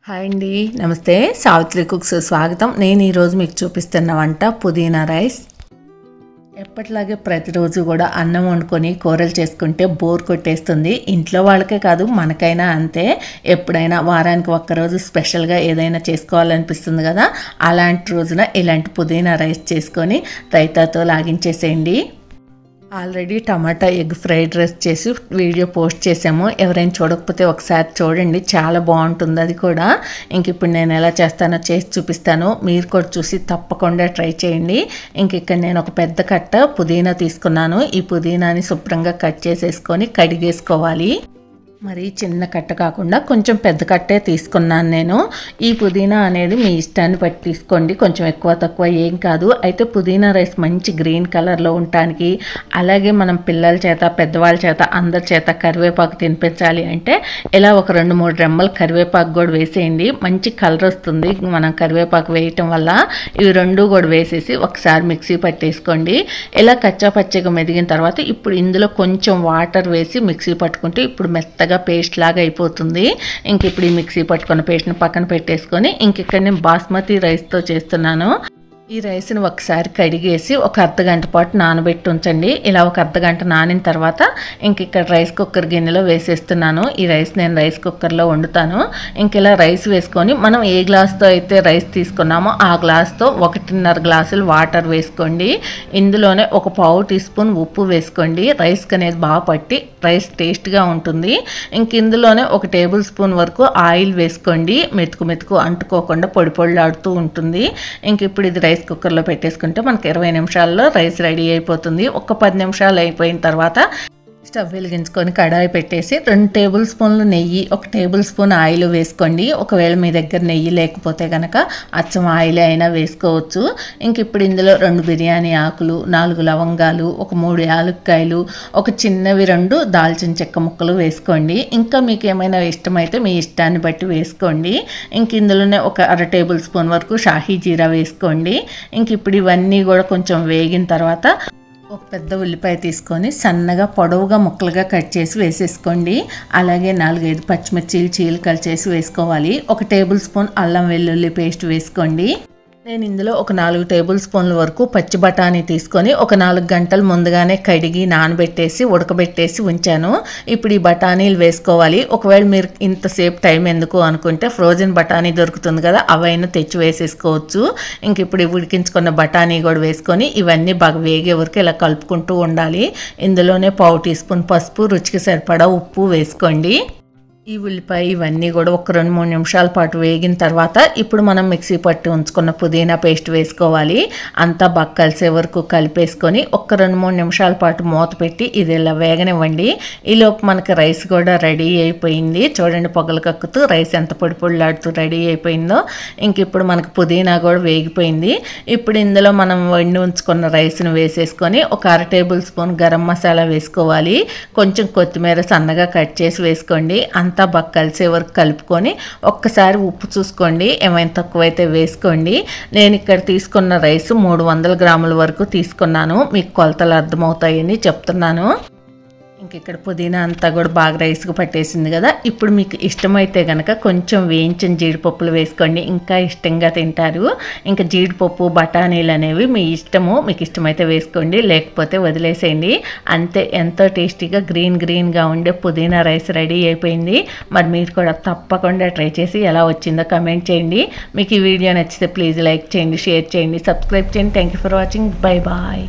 Hi అండి, నమస్తే. Savitri cooks స్వాగతం. నేను ఈరోజు మీకు చూపిస్తున్న వంట పుదీనా రైస్. ఎప్పటిలాగే ప్రతిరోజు కూడా అన్నం వండుకొని కూరలు చేసుకుంటే బోర్ కొట్టేస్తుంది. ఇంట్లో వాళ్ళకే కాదు, మనకైనా అంతే. ఎప్పుడైనా వారానికి ఒక్కరోజు స్పెషల్గా ఏదైనా చేసుకోవాలనిపిస్తుంది కదా, అలాంటి రోజున ఇలాంటి పుదీనా రైస్ చేసుకొని రైతాతో లాగించేసేయండి. ఆల్రెడీ టమాటా ఎగ్ ఫ్రైడ్ రైస్ చేసి వీడియో పోస్ట్ చేసాము. ఎవరైనా చూడకపోతే ఒకసారి చూడండి, చాలా బాగుంటుంది అది కూడా. ఇంక ఇప్పుడు నేను ఎలా చేస్తానో చేసి చూపిస్తాను, మీరు కూడా చూసి తప్పకుండా ట్రై చేయండి. ఇంక ఇక్కడ నేను ఒక పెద్ద కట్ట పుదీనా తీసుకున్నాను. ఈ పుదీనాని శుభ్రంగా కట్ చేసేసుకొని కడిగేసుకోవాలి. మరి చిన్న కట్ట కాకుండా కొంచెం పెద్ద కట్టే తీసుకున్నాను నేను. ఈ పుదీనా అనేది మీ ఇష్టాన్ని బట్టి తీసుకోండి, కొంచెం ఎక్కువ తక్కువ ఏం కాదు. అయితే పుదీనా రైస్ మంచి గ్రీన్ కలర్లో ఉండటానికి, అలాగే మనం పిల్లల చేత పెద్దవాళ్ళ చేత అందరి చేత కరివేపాకు తినిపించాలి అంటే ఇలా ఒక 2-3 రెమ్మలు కరివేపాకు కూడా వేసేయండి. మంచి కలర్ వస్తుంది మనం కరివేపాకు వేయటం వల్ల. ఇవి రెండు కూడా వేసేసి ఒకసారి మిక్సీ పట్టేసుకోండి. ఇలా కచ్చా పచ్చిగా మెదిగిన తర్వాత ఇప్పుడు ఇందులో కొంచెం వాటర్ వేసి మిక్సీ పట్టుకుంటే ఇప్పుడు మెత్తగా పేస్ట్ లాగా అయిపోతుంది. ఇంక ఇప్పుడు ఈ మిక్సీ పట్టుకున్న పేస్ట్ని పక్కన పెట్టేసుకొని ఇంక ఇక్కడ నేను బాస్మతి రైస్తో చేస్తున్నాను. ఈ రైస్ని ఒకసారి కడిగేసి ఒక అర్ధగంట పాటు నానబెట్టి ఉంచండి. ఇలా ఒక అర్ధగంట నానిన తర్వాత ఇంక ఇక్కడ రైస్ కుక్కర్ గిన్నెలో వేసేస్తున్నాను. ఈ రైస్ నేను రైస్ కుక్కర్లో వండుతాను. ఇంక ఇలా రైస్ వేసుకొని మనం ఏ గ్లాస్తో అయితే రైస్ తీసుకున్నామో ఆ గ్లాస్తో 1.5 గ్లాసులు వాటర్ వేసుకోండి. ఇందులోనే ఒక పావు టీ స్పూన్ ఉప్పు వేసుకోండి. రైస్కి అనేది బాగా పట్టి రైస్ టేస్ట్గా ఉంటుంది. ఇంక ఇందులోనే 1 టేబుల్ స్పూన్ వరకు ఆయిల్ వేసుకోండి. మెతుకు అంటుకోకుండా పొడి పొడిలాడుతూ ఉంటుంది. ఇంక ఇప్పుడు ఇది రైస్ కుక్కర్లో పెట్టేసుకుంటే మనకి 20 నిమిషాల్లో రైస్ రెడీ అయిపోతుంది. ఒక 10 నిమిషాలు అయిపోయిన తర్వాత స్టవ్ వెలిగించుకొని కడాయి పెట్టేసి 2 టేబుల్ స్పూన్లు నెయ్యి, 1 టేబుల్ స్పూన్ ఆయిల్ వేసుకోండి. ఒకవేళ మీ దగ్గర నెయ్యి లేకపోతే కనుక అచ్చం ఆయిల్ అయినా వేసుకోవచ్చు. ఇంక ఇప్పుడు ఇందులో 2 బిర్యానీ ఆకులు, 4 లవంగాలు, ఒక 3 యాలక్కాయలు, ఒక చిన్నవి 2 దాల్చిన చెక్క ముక్కలు వేసుకోండి. ఇంకా మీకు ఏమైనా ఇష్టమైతే మీ ఇష్టాన్ని బట్టి వేసుకోండి. ఇంక ఇందులోనే ఒక 1/2 టేబుల్ స్పూన్ వరకు షాహీ జీరా వేసుకోండి. ఇంక ఇప్పుడు ఇవన్నీ కూడా కొంచెం వేగిన తర్వాత ఒక పెద్ద ఉల్లిపాయ తీసుకొని సన్నగా పొడవుగా ముక్కలుగా కట్ చేసి వేసేసుకోండి. అలాగే 4-5 పచ్చిమిర్చి చీలికలు చేసి వేసుకోవాలి. 1 టేబుల్ స్పూన్ అల్లం వెల్లుల్లి పేస్ట్ వేసుకోండి. నేను ఇందులో ఒక 4 టేబుల్ స్పూన్ల వరకు పచ్చి బఠానీ తీసుకొని ఒక 4 గంటలు ముందుగానే కడిగి నానబెట్టేసి ఉడకబెట్టేసి ఉంచాను. ఇప్పుడు ఈ బఠానీలు వేసుకోవాలి. ఒకవేళ మీరు ఇంతసేపు టైం ఎందుకు అనుకుంటే ఫ్రోజన్ బఠానీ దొరుకుతుంది కదా, అవైనా తెచ్చి వేసేసుకోవచ్చు. ఇంక ఇప్పుడు ఉడికించుకున్న బఠానీ కూడా వేసుకొని ఇవన్నీ బాగా వేగే వరకు ఇలా కలుపుకుంటూ ఉండాలి. ఇందులోనే పావు టీ స్పూన్ పసుపు, రుచికి సరిపడా ఉప్పు వేసుకోండి. ఈ ఉల్లిపాయ ఇవన్నీ కూడా ఒక 2-3 నిమిషాల పాటు వేగిన తర్వాత ఇప్పుడు మనం మిక్సీ పట్టి ఉంచుకున్న పుదీనా పేస్ట్ వేసుకోవాలి. అంతా బాగా కలిసే వరకు కలిపేసుకొని ఒక 2-3 నిమిషాల పాటు మూత పెట్టి ఇది ఇలా వేగనివ్వండి. ఈలోపు మనకి రైస్ కూడా రెడీ అయిపోయింది. చూడండి, పొగలు కక్కుతూ రైస్ ఎంత పొడి పొడిలాడుతూ రెడీ అయిపోయిందో. ఇంక ఇప్పుడు మనకి పుదీనా కూడా వేగిపోయింది. ఇప్పుడు ఇందులో మనం వండి ఉంచుకున్న రైస్ని వేసేసుకొని ఒక 1/2 టేబుల్ స్పూన్ గరం మసాలా వేసుకోవాలి. కొంచెం కొత్తిమీర సన్నగా కట్ చేసి వేసుకోండి. అంతా బాగా కలిసే వరకు కలుపుకొని ఒక్కసారి ఉప్పు చూసుకోండి, ఏమైనా తక్కువైతే వేసుకోండి. నేను ఇక్కడ తీసుకున్న రైస్ 300 గ్రాముల వరకు తీసుకున్నాను. మీకు కొలతలు అర్థమవుతాయని చెప్తున్నాను. ఇంక ఇక్కడ పుదీనా అంతా కూడా బాగా రైస్కి పట్టేసింది కదా. ఇప్పుడు మీకు ఇష్టమైతే కనుక కొంచెం వేయించిన జీడిపప్పులు వేసుకోండి, ఇంకా ఇష్టంగా తింటారు. ఇంకా జీడిపప్పు బఠానీలు అనేవి మీ ఇష్టము, మీకు ఇష్టమైతే వేసుకోండి, లేకపోతే వదిలేసేయండి. అంతే, ఎంతో టేస్టీగా గ్రీన్గా ఉండే పుదీనా రైస్ రెడీ అయిపోయింది. మరి మీరు కూడా తప్పకుండా ట్రై చేసి ఎలా వచ్చిందో కమెంట్ చేయండి. మీకు ఈ వీడియో నచ్చితే ప్లీజ్ లైక్ చేయండి, షేర్ చేయండి, సబ్స్క్రైబ్ చేయండి. Thank you for watching. Bye bye.